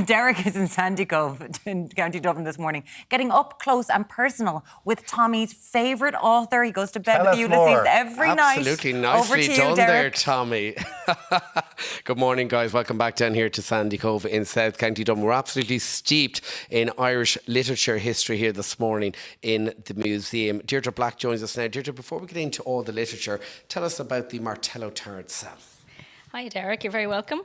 Derek is in Sandycove in County Dublin this morning, getting up close and personal with Tommy's favourite author. He goes to bed with Ulysses every night. Absolutely nicely done there, Tommy. Good morning, guys. Welcome back down here to Sandycove in South County Dublin. We're absolutely steeped in Irish literature history here this morning in the museum. Deirdre Black joins us now. Deirdre, before we get into all the literature, tell us about the Martello Tower itself. Hi Derek, you're very welcome.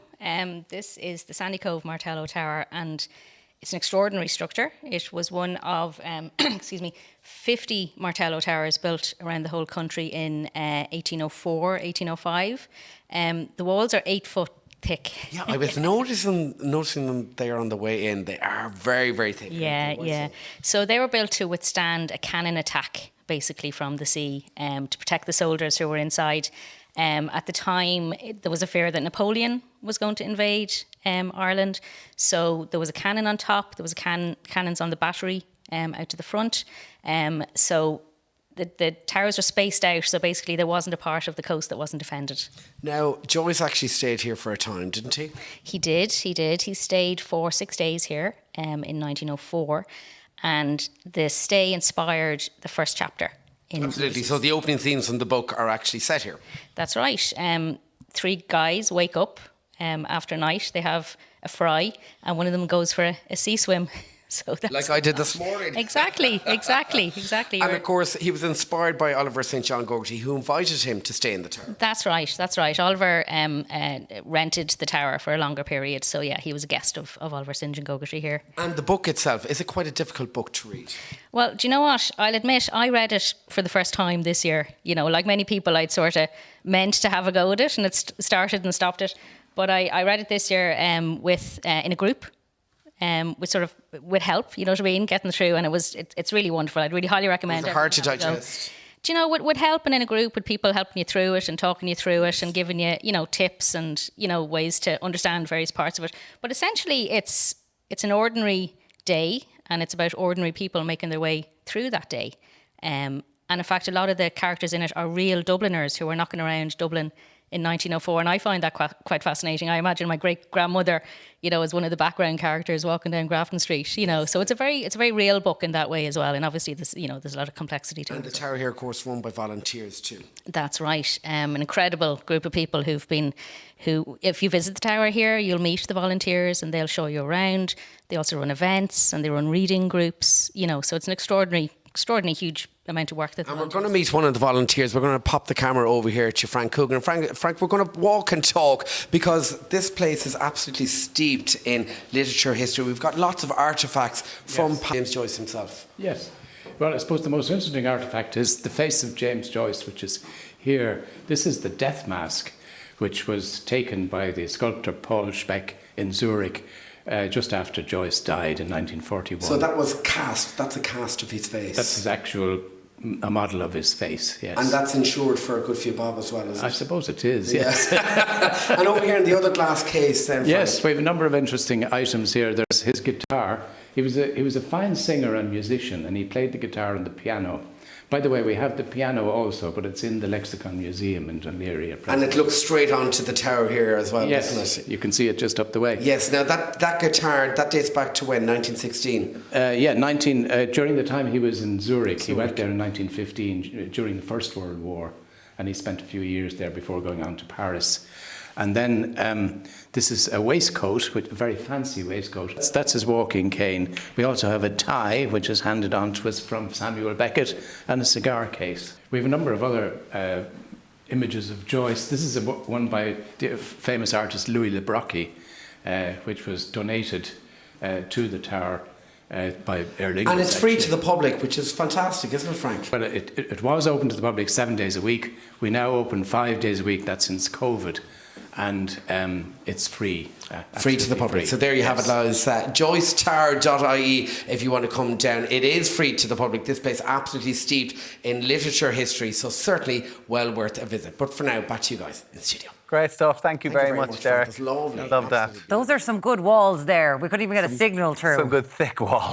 This is the Sandycove Martello Tower, and it's an extraordinary structure. It was one of 50 Martello Towers built around the whole country in 1804, 1805. The walls are 8 foot thick. Yeah, I was noticing them there on the way in. They are very, very thick. Yeah. So they were built to withstand a cannon attack, basically from the sea, to protect the soldiers who were inside. At the time, there was a fear that Napoleon was going to invade Ireland. So there was a cannon on top, there was cannons on the battery out to the front. So the towers were spaced out, so basically there wasn't a part of the coast that wasn't defended. Now, Joyce actually stayed here for a time, didn't he? He did. He stayed for 6 days here in 1904, and the stay inspired the first chapter. Absolutely. So the opening scenes from the book are actually set here. That's right. 3 guys wake up after night. They have a fry, and one of them goes for a sea swim. So that's like I did this morning. Exactly. And of course, he was inspired by Oliver St. John Gogarty, who invited him to stay in the tower. That's right. Oliver rented the tower for a longer period. So yeah, he was a guest of Oliver St. John Gogarty here. And the book itself, is it quite a difficult book to read? Well, do you know what? I'll admit, I read it for the first time this year. You know, like many people, I'd sort of meant to have a go at it, and it started and stopped it. But I read it this year in a group. With help, you know what I mean, getting through, and it's really wonderful. I'd really highly recommend it. Hard to digest. Do you know, with help and in a group with people helping you through it and talking you through it and giving you, tips and, ways to understand various parts of it. But essentially it's an ordinary day, and it's about ordinary people making their way through that day. And in fact, a lot of the characters in it are real Dubliners who were knocking around Dublin in 1904, and I find that quite fascinating. I imagine my great-grandmother, is one of the background characters walking down Grafton Street, So it's a very real book in that way as well, and obviously there's a lot of complexity to it. And the tower here, of course, run by volunteers too. That's right. An incredible group of people who, if you visit the tower here, you'll meet the volunteers and they'll show you around. They also run events and they run reading groups, so it's an extraordinary huge amount of work that. And we're going to meet one of the volunteers. We're going to pop the camera over here to Frank Coogan. Frank, we're going to walk and talk because this place is absolutely steeped in literature history. We've got lots of artefacts from James Joyce himself. Yes. Well, I suppose the most interesting artefact is the face of James Joyce, which is here. This is the death mask, which was taken by the sculptor Paul Speck in Zurich just after Joyce died in 1941. So that was cast. That's a cast of his face. That's his actual a model of his face, yes. And that's insured for a good few bob as well, is it? I suppose it is, yes. And over here in the other glass case then, yes, we have a number of interesting items here. There's his guitar. He was a fine singer and musician, and he played the guitar and the piano. By the way, we have the piano also, but it's in the Lexicon Museum in Dunleary at present. And it looks straight onto the tower here as well, yes, doesn't it? You can see it just up the way. Yes, now that guitar, that dates back to when, 1916? During the time he was in Zurich. He went there in 1915 during the First World War, and he spent a few years there before going on to Paris. And then this is a waistcoat, a very fancy waistcoat. That's his walking cane. We also have a tie, which is handed on to us from Samuel Beckett, and a cigar case. We have a number of other images of Joyce. This is one by the famous artist Louis Le Brocq, which was donated to the tower by Erling. And it's free to the public, which is fantastic, isn't it, Frank? Well, it was open to the public 7 days a week. We now open 5 days a week. That's since COVID. And it's free. Free to the public. Free. So there you have it, lads. joycetower.ie if you want to come down. It is free to the public. This place absolutely steeped in literature history, so certainly well worth a visit. But for now, back to you guys in the studio. Great stuff. Thank you very much, Derek. That's lovely. I love that. Those are some good walls there. We couldn't even get a signal through. Some good thick walls.